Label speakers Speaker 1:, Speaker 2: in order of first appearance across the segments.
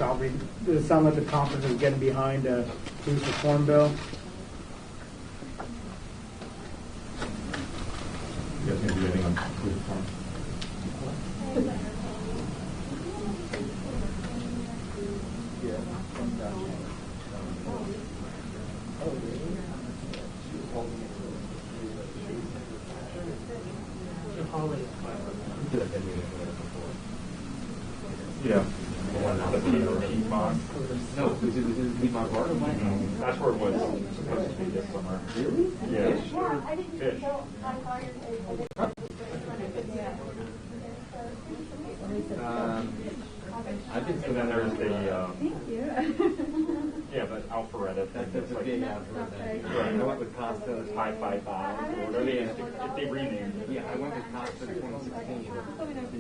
Speaker 1: outreach. Does it sound like the conference is getting behind a police reform bill?
Speaker 2: You guys going to do anything on police reform? Yeah.
Speaker 3: No, was it Piedmont Bar?
Speaker 2: That's where it was supposed to be this summer. Really? Yeah. Fish. I think so. Then there's the yeah, but Alpharetta.
Speaker 3: That's a big Alpharetta.
Speaker 2: Right.
Speaker 3: I went with Costa.
Speaker 2: 555. Or whatever if they renamed it.
Speaker 3: Yeah, I went with Costa in 2016.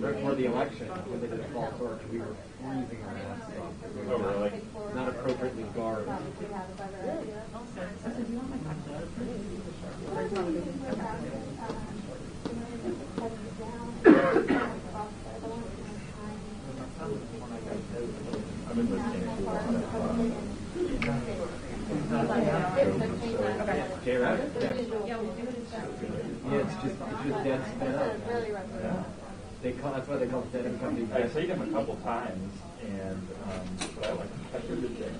Speaker 3: Right before the election, when they did the fall torch, we were freezing our ass off.
Speaker 2: Oh, really?
Speaker 3: Not appropriately garbed.
Speaker 2: I've been listening to a lot of
Speaker 3: J-Rap? Yeah, it's just dead sped up. That's why they call it dead and company.
Speaker 2: I've seen him a couple times, and but I should have been.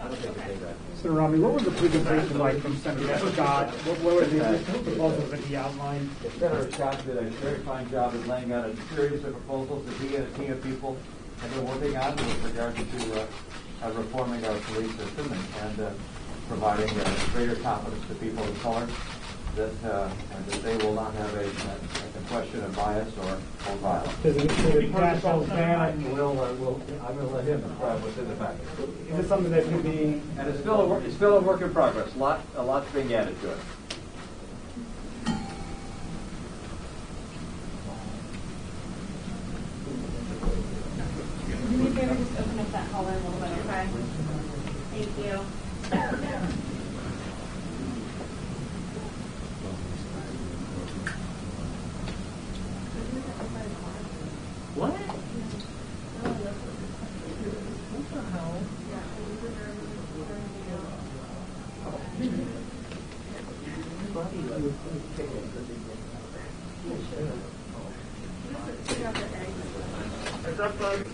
Speaker 3: I don't think it's J-Rap.
Speaker 1: Senator Romney, what was the presentation like from Senator Scott? What were the proposals that he outlined?
Speaker 4: Senator Scott did a very fine job of laying out a series of proposals that he and a team of people have been working on with regard to reforming our police system and providing greater confidence to people of color that they will not have a question of bias or violence.
Speaker 1: Does it pass those ban?
Speaker 4: I'm going to let him describe what's in the package.
Speaker 1: Is it something that could be?
Speaker 4: And it's still a work in progress. A lot's being added to it.
Speaker 5: Do me a favor, just open up that hallway a little bit, okay? Thank you.
Speaker 3: What?
Speaker 2: What's up, bud?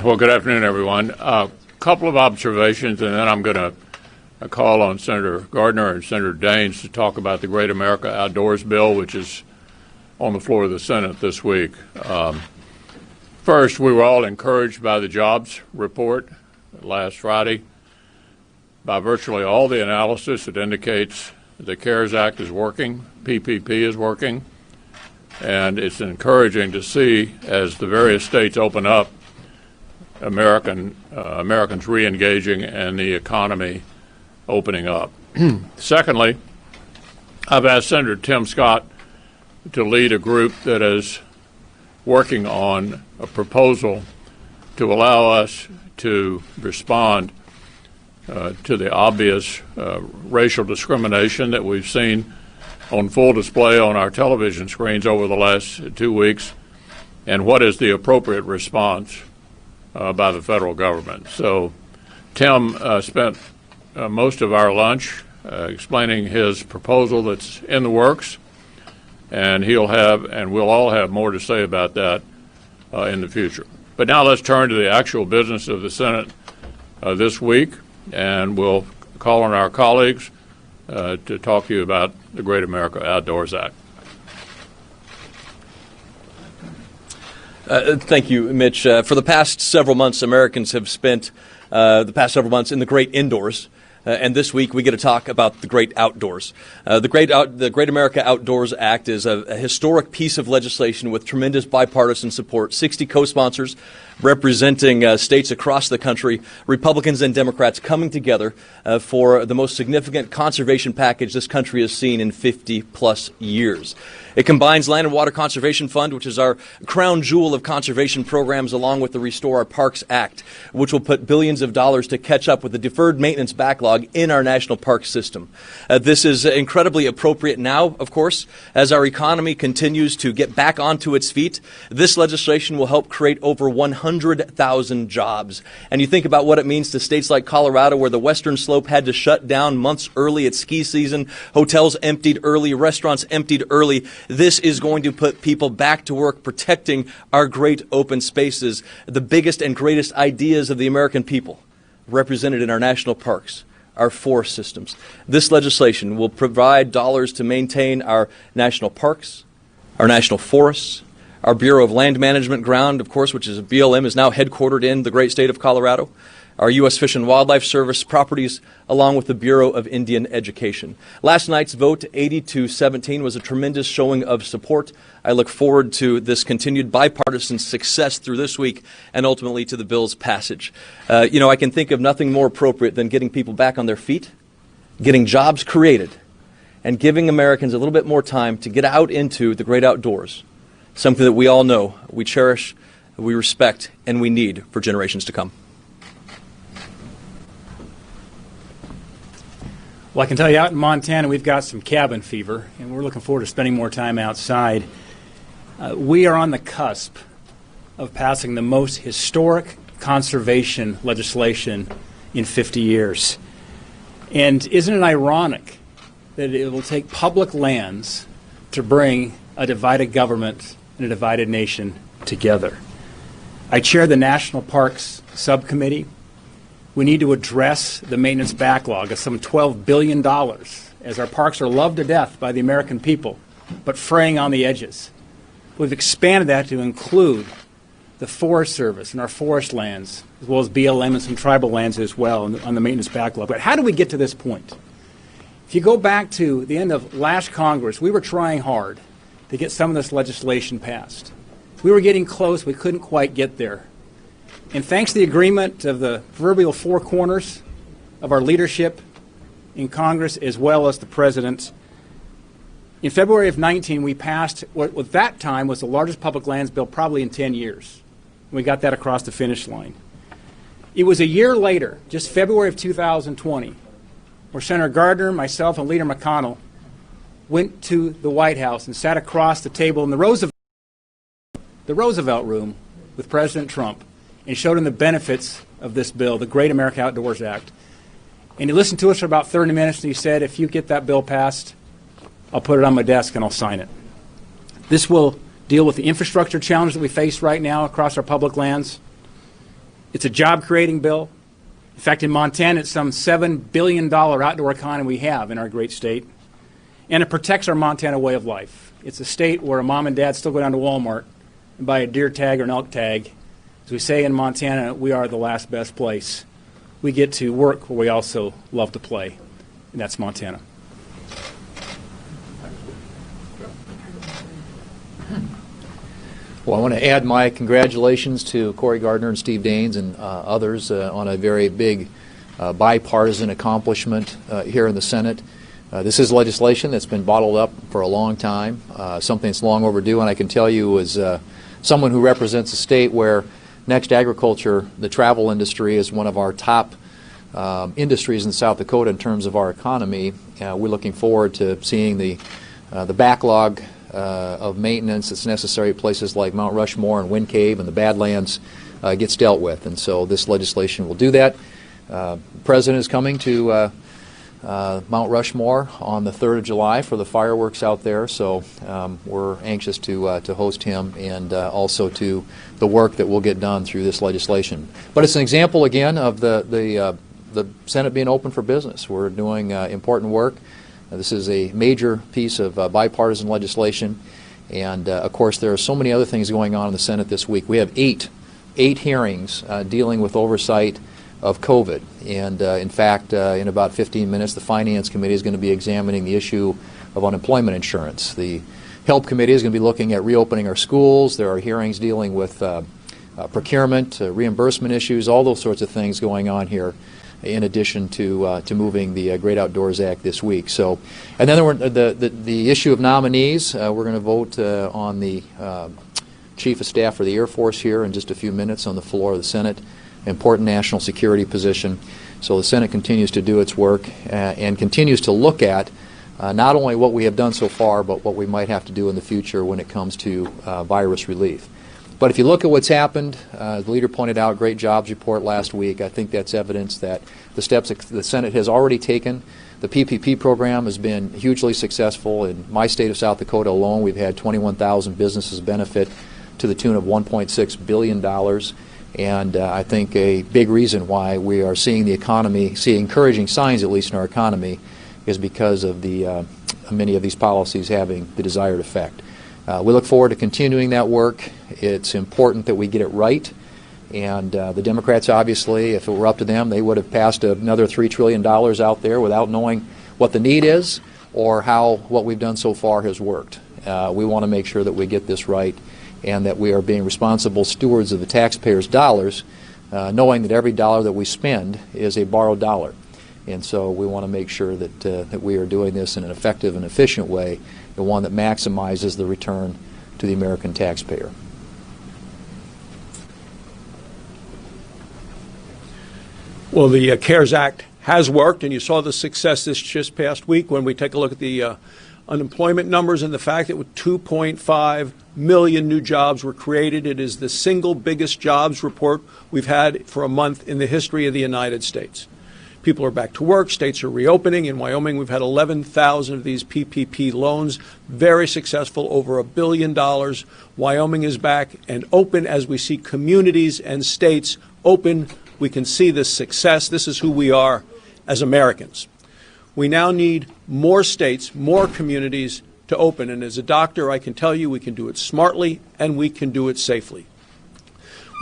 Speaker 6: Well, good afternoon, everyone. A couple of observations, and then I'm going to call on Senator Gardner and Senator Daines to talk about the Great America Outdoors Bill, which is on the floor of the Senate this week. First, we were all encouraged by the jobs report last Friday. By virtually all the analysis, it indicates the CARES Act is working, PPP is working, and it's encouraging to see as the various states open up, Americans re-engaging and the economy opening up. Secondly, I've asked Senator Tim Scott to lead a group that is working on a proposal to allow us to respond to the obvious racial discrimination that we've seen on full display on our television screens over the last 2 weeks, and what is the appropriate response by the federal government. So Tim spent most of our lunch explaining his proposal that's in the works, and we'll all have more to say about that in the future. But now let's turn to the actual business of the Senate this week, and we'll call on our colleagues to talk to you about the Great America Outdoors Act.
Speaker 7: Thank you, Mitch. For the past several months, Americans have spent the past several months in the great indoors. and this week we get to talk about the great outdoors. The Great America Outdoors Act is a historic piece of legislation with tremendous bipartisan support. 60 co-sponsors representing states across the country, Republicans and Democrats coming together for the most significant conservation package this country has seen in 50-plus years. It combines Land and Water Conservation Fund, which is our crown jewel of conservation programs, along with the Restore Our Parks Act, which will put billions of dollars to catch up with the deferred maintenance backlog in our national park system. This is incredibly appropriate now, of course, as our economy continues to get back onto its feet. This legislation will help create over 100,000 jobs. And you think about what it means to states like Colorado, where the western slope had to shut down months early at ski season, hotels emptied early, restaurants emptied early. This is going to put people back to work protecting our great open spaces, the biggest and greatest ideas of the American people represented in our national parks, our forest systems. This legislation will provide dollars to maintain our national parks, our national forests, our Bureau of Land Management ground, of course, which is BLM, is now headquartered in the great state of Colorado, our U.S. Fish and Wildlife Service properties, along with the Bureau of Indian Education. Last night's vote, 80-17, was a tremendous showing of support. I look forward to this continued bipartisan success through this week and ultimately to the bill's passage. I can think of nothing more appropriate than getting people back on their feet, getting jobs created, and giving Americans a little bit more time to get out into the great outdoors, something that we all know, we cherish, we respect, and we need for generations to come.
Speaker 8: Well, I can tell you out in Montana we've got some cabin fever, and we're looking forward to spending more time outside. We are on the cusp of passing the most historic conservation legislation in 50 years. And isn't it ironic that it will take public lands to bring a divided government and a divided nation together? I chair the National Parks Subcommittee. We need to address the maintenance backlog of some $12 billion, as our parks are loved to death by the American people, but fraying on the edges. We've expanded that to include the Forest Service and our forest lands, as well as BLM and some tribal lands as well on the maintenance backlog. But how do we get to this point? If you go back to the end of last Congress, we were trying hard to get some of this legislation passed. We were getting close. We couldn't quite get there. And thanks to the agreement of the proverbial four corners of our leadership in Congress, as well as the President, in February of 19, we passed what at that time was the largest public lands bill probably in 10 years. We got that across the finish line. It was a year later, just February of 2020, where Senator Gardner, myself, and Leader McConnell went to the White House and sat across the table in the Roosevelt Room with President Trump and showed him the benefits of this bill, the Great America Outdoors Act. And he listened to us for about 30 minutes, and he said, if you get that bill passed, I'll put it on my desk and I'll sign it. This will deal with the infrastructure challenge that we face right now across our public lands. It's a job-creating bill. In fact, in Montana, it's some $7 billion outdoor economy we have in our great state. And it protects our Montana way of life. It's a state where a mom and dad still go down to Walmart and buy a deer tag or an elk tag. As we say in Montana, we are the last best place. We get to work where we also love to play, and that's Montana.
Speaker 9: Well, I want to add my congratulations to Cory Gardner and Steve Daines and others on a very big bipartisan accomplishment here in the Senate. This is legislation that's been bottled up for a long time, something that's long overdue, and I can tell you as someone who represents a state where Next Agriculture, the travel industry, is one of our top industries in South Dakota in terms of our economy. We're looking forward to seeing the backlog of maintenance that's necessary at places like Mount Rushmore and Wind Cave and the Badlands gets dealt with. And so this legislation will do that. The President is coming to Mount Rushmore on the 3rd of July for the fireworks out there, so we're anxious to host him and also to the work that will get done through this legislation. But it's an example, again, of the Senate being open for business. We're doing important work. This is a major piece of bipartisan legislation, and of course there are so many other things going on in the Senate this week. We have eight hearings dealing with oversight of COVID. And in fact, in about 15 minutes, the Finance Committee is going to be examining the issue of unemployment insurance. The Help Committee is going to be looking at reopening our schools. There are hearings dealing with procurement, reimbursement issues, all those sorts of things going on here, in addition to moving the Great Outdoors Act this week. So, and then the issue of nominees. We're going to vote on the Chief of Staff for the Air Force here in just a few minutes on the floor of the Senate. Important national security position. So the Senate continues to do its work and continues to look at not only what we have done so far, but what we might have to do in the future when it comes to virus relief. But if you look at what's happened, the leader pointed out, great jobs report last week. I think that's evidence that the steps that the Senate has already taken. The PPP program has been hugely successful. In my state of South Dakota alone, we've had 21,000 businesses benefit to the tune of $1.6 billion. And I think a big reason why we are seeing the economy, see encouraging signs at least in our economy, is because of the many of these policies having the desired effect. We look forward to continuing that work. It's important that we get it right. And the Democrats, obviously, if it were up to them, they would have passed another $3 trillion out there without knowing what the need is or how what we've done so far has worked. We want to make sure that we get this right and that we are being responsible stewards of the taxpayers' dollars, knowing that every dollar that we spend is a borrowed dollar. And so we want to make sure that, that we are doing this in an effective and efficient way, the one that maximizes the return to the American taxpayer.
Speaker 10: Well, the CARES Act has worked, and you saw the success this just past week when we take a look at the unemployment numbers and the fact that with 2.5 million new jobs were created. It is the single biggest jobs report we've had for a month in the history of the United States. People are back to work. States are reopening. In Wyoming, we've had 11,000 of these PPP loans, very successful, over $1 billion. Wyoming is back and open as we see communities and states open. We can see this success. This is who we are as Americans. We now need more states, more communities to open. And as a doctor, I can tell you we can do it smartly and we can do it safely.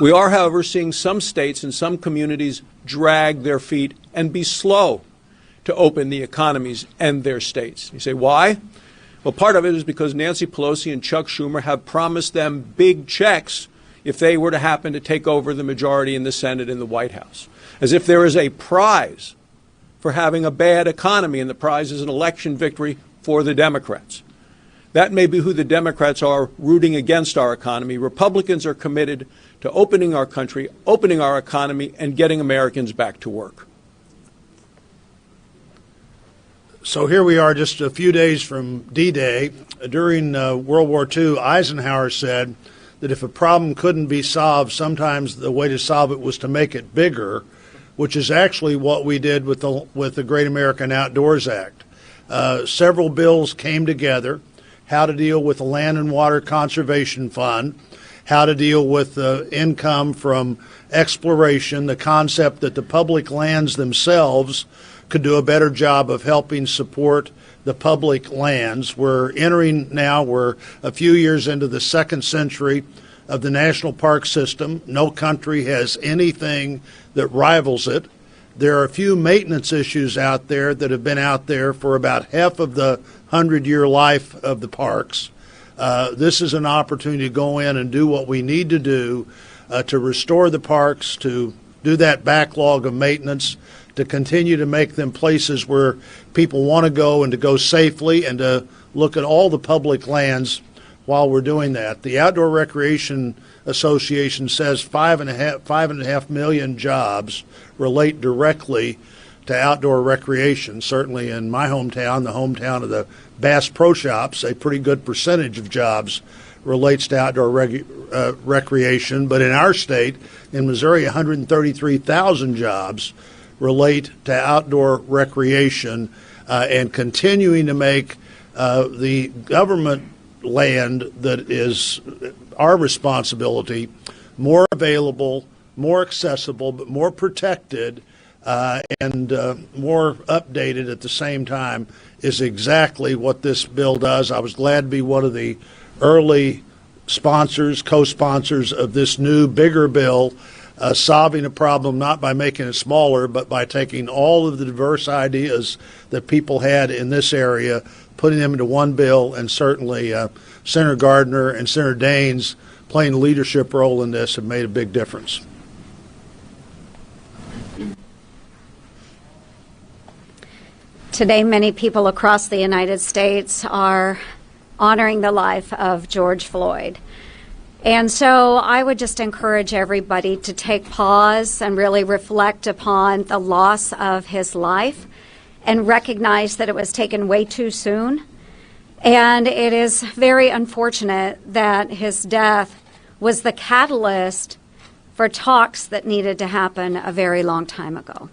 Speaker 10: We are, however, seeing some states and some communities drag their feet and be slow to open the economies and their states. You say, why? Well, part of it is because Nancy Pelosi and Chuck Schumer have promised them big checks if they were to happen to take over the majority in the Senate and the White House. As if there is a prize for having a bad economy, and the prize is an election victory for the Democrats. That may be who the Democrats are rooting against our economy. Republicans are committed to opening our country, opening our economy, and getting Americans back to work.
Speaker 11: So here we are just a few days from D-Day. During World War II, Eisenhower said that if a problem couldn't be solved, sometimes the way to solve it was to make it bigger, which is actually what we did with the Great American Outdoors Act. Several bills came together: how to deal with the Land and Water Conservation Fund, how to deal with the income from exploration, the concept that the public lands themselves could do a better job of helping support the public lands. We're a few years into the second century of the national park system. No country has anything that rivals it. There are a few maintenance issues out there that have been out there for about half of the 100-year life of the parks. This is an opportunity to go in and do what we need to do to restore the parks, to do that backlog of maintenance, to continue to make them places where people want to go and to go safely, and to look at all the public lands while we're doing that. The Outdoor Recreation Association says 5.5 million jobs relate directly to outdoor recreation. Certainly in my hometown, the hometown of the Bass Pro Shops, a pretty good percentage of jobs relates to outdoor recreation. But in our state, in Missouri, 133,000 jobs relate to outdoor recreation, and continuing to make the government land that is our responsibility more available, more accessible, but more protected and more updated at the same time is exactly what this bill does. I was glad to be one of the early sponsors, co-sponsors of this new, bigger bill solving a problem not by making it smaller, but by taking all of the diverse ideas that people had in this area, putting them into one bill, and certainly Senator Gardner and Senator Daines playing a leadership role in this have made a big difference.
Speaker 12: Today, many people across the United States are honoring the life of George Floyd. And so I would just encourage everybody to take pause and really reflect upon the loss of his life and recognize that it was taken way too soon. And it is very unfortunate that his death was the catalyst for talks that needed to happen a very long time ago.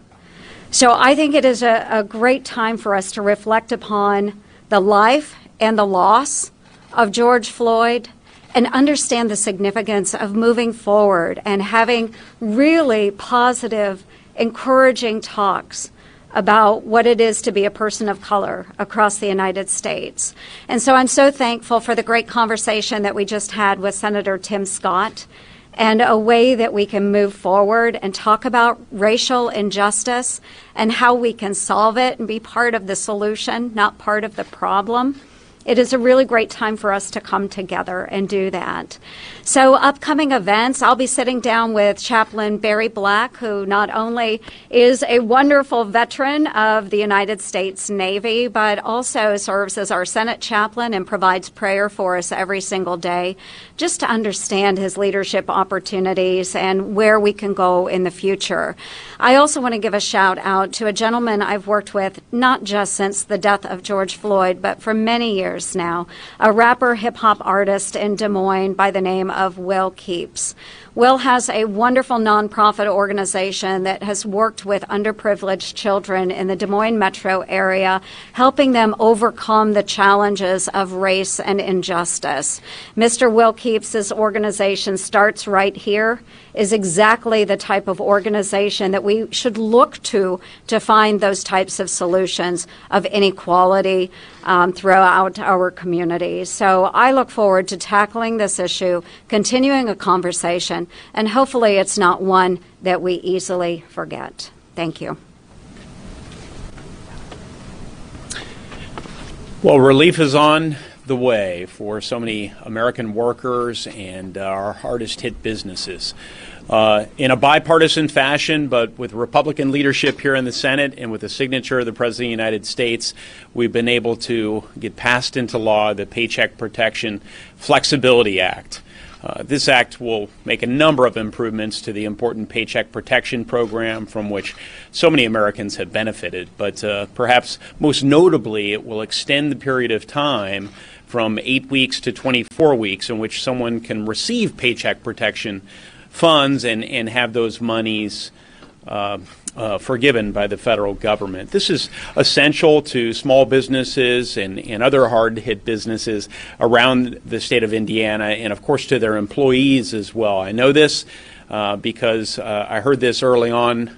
Speaker 12: So I think it is a great time for us to reflect upon the life and the loss of George Floyd and understand the significance of moving forward and having really positive, encouraging talks about what it is to be a person of color across the United States. And so I'm so thankful for the great conversation that we just had with Senator Tim Scott, and a way that we can move forward and talk about racial injustice and how we can solve it and be part of the solution, not part of the problem. It is a really great time for us to come together and do that. So upcoming events, I'll be sitting down with Chaplain Barry Black, who not only is a wonderful veteran of the United States Navy, but also serves as our Senate chaplain and provides prayer for us every single day, just to understand his leadership opportunities and where we can go in the future. I also want to give a shout out to a gentleman I've worked with not just since the death of George Floyd, but for many years now, a rapper hip-hop artist in Des Moines by the name of Will Keeps. Will has a wonderful nonprofit organization that has worked with underprivileged children in the Des Moines metro area, helping them overcome the challenges of race and injustice. Mr. Will Keeps' organization Starts Right Here is exactly the type of organization that we should look to find those types of solutions of inequality throughout our community. So I look forward to tackling this issue, continuing a conversation, and hopefully it's not one that we easily forget. Thank you.
Speaker 8: Well, relief is on the way for so many American workers and our hardest hit businesses. In a bipartisan fashion, but with Republican leadership here in the Senate and with the signature of the President of the United States, we've been able to get passed into law the Paycheck Protection Flexibility Act. This act will make a number of improvements to the important Paycheck Protection Program from which so many Americans have benefited, but perhaps most notably it will extend the period of time from 8 weeks to 24 weeks in which someone can receive paycheck protection funds and have those monies forgiven by the federal government. This is essential to small businesses and other hard-hit businesses around the state of Indiana, and of course to their employees as well. I know this because I heard this early on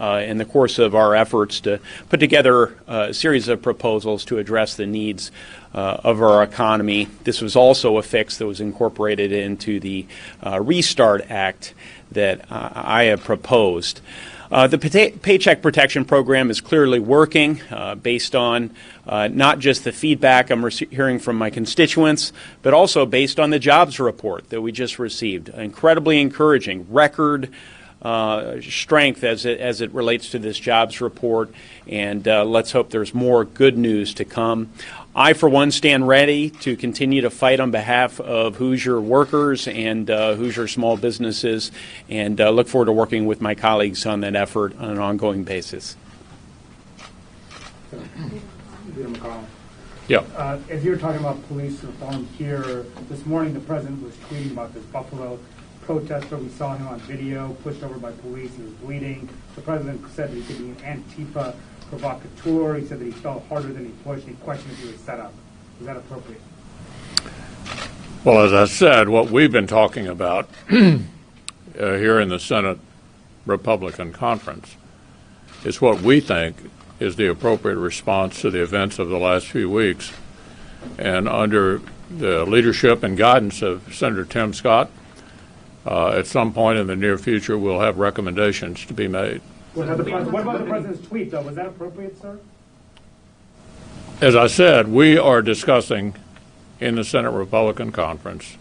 Speaker 8: in the course of our efforts to put together a series of proposals to address the needs of our economy. This was also a fix that was incorporated into the Restart Act that I have proposed. The Paycheck Protection Program is clearly working based on not just the feedback I'm hearing from my constituents, but also based on the jobs report that we just received. Incredibly encouraging, record strength as it relates to this jobs report, and let's hope there's more good news to come. I, for one, stand ready to continue to fight on behalf of Hoosier workers and Hoosier small businesses, and look forward to working with my colleagues on that effort on an ongoing basis.
Speaker 6: Yeah.
Speaker 1: As you were talking about police reform here, this morning the president was tweeting about this Buffalo protester. We saw him on video, pushed over by police. He was bleeding. The president said that he could be an Antifa provocateur. He said that he fell harder than he pushed. He questioned if he was set up. Is that appropriate?
Speaker 6: Well, as I said, what we've been talking about here in the Senate Republican Conference is what we think is the appropriate response to the events of the last few weeks. And under the leadership and guidance of Senator Tim Scott, at some point in the near future, we'll have recommendations to be made.
Speaker 1: What about the president's tweet, though? Was that appropriate, sir?
Speaker 6: As I said, we are discussing in the Senate Republican Conference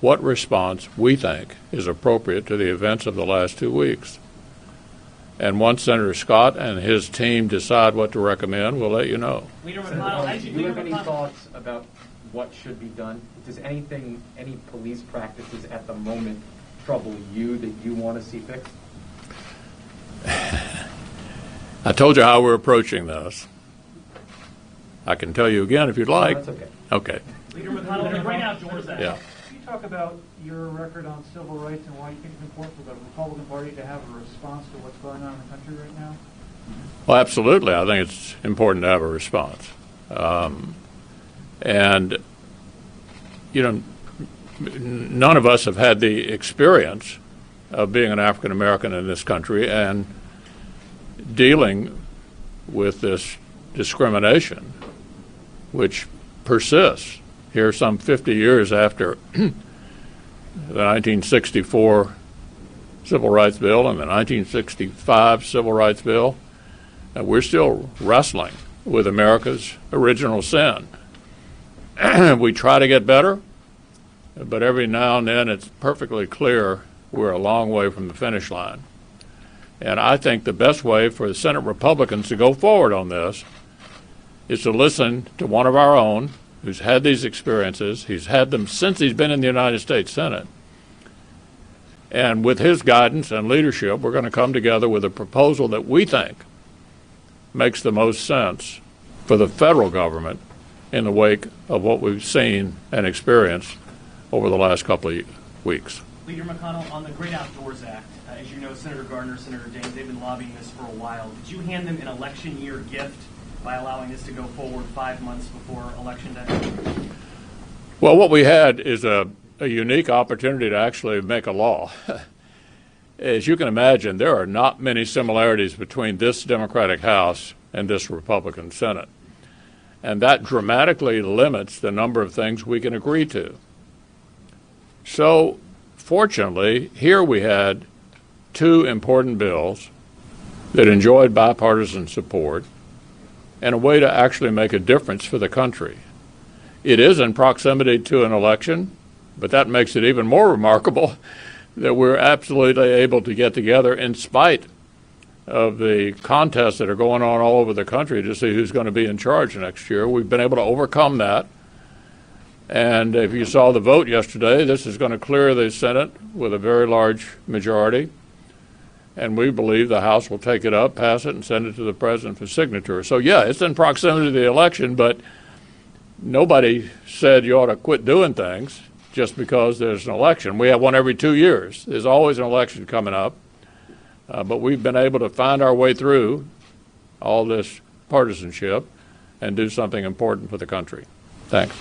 Speaker 6: what response we think is appropriate to the events of the last 2 weeks. And once Senator Scott and his team decide what to recommend, we'll let you know.
Speaker 3: Leader McConnell, do you have any thoughts about what should be done? Does any police practices at the moment trouble you that you want to see fixed?
Speaker 6: I told you how we're approaching this. I can tell you again if you'd like.
Speaker 3: No, that's okay.
Speaker 6: Okay.
Speaker 13: Leader McConnell, the Great Outdoors Act.
Speaker 6: Yeah.
Speaker 13: Can you talk about your record on civil rights and why you think it's important for the Republican Party to have a response to what's going on in the country right now?
Speaker 6: Well, absolutely. I think it's important to have a response. And, you know, none of us have had the experience of being an African American in this country and dealing with this discrimination, which persists here some 50 years after the 1964 Civil Rights Bill and the 1965 Civil Rights Bill. We're still wrestling with America's original sin. We try to get better, but every now and then it's perfectly clear we're a long way from the finish line. And I think the best way for the Senate Republicans to go forward on this is to listen to one of our own who's had these experiences. He's had them since he's been in the United States Senate. And with his guidance and leadership, we're going to come together with a proposal that we think makes the most sense for the federal government in the wake of what we've seen and experienced over the last couple of weeks.
Speaker 13: Leader McConnell, on the Great Outdoors Act, as you know, Senator Gardner, Senator Daines, they've been lobbying this for a while. Did you hand them an election year gift by allowing this to go forward 5 months before Election Day?
Speaker 6: Well, what we had is a unique opportunity to actually make a law. As you can imagine, there are not many similarities between this Democratic House and this Republican Senate. And that dramatically limits the number of things we can agree to. So, fortunately, here we had two important bills that enjoyed bipartisan support and a way to actually make a difference for the country. It is in proximity to an election, but that makes it even more remarkable that we're absolutely able to get together in spite of the contests that are going on all over the country to see who's going to be in charge next year. We've been able to overcome that. And if you saw the vote yesterday, this is going to clear the Senate with a very large majority. And we believe the House will take it up, pass it, and send it to the President for signature. So, yeah, it's in proximity to the election, but nobody said you ought to quit doing things just because there's an election. We have one every 2 years. There's always an election coming up. But we've been able to find our way through all this partisanship and do something important for the country. Thanks.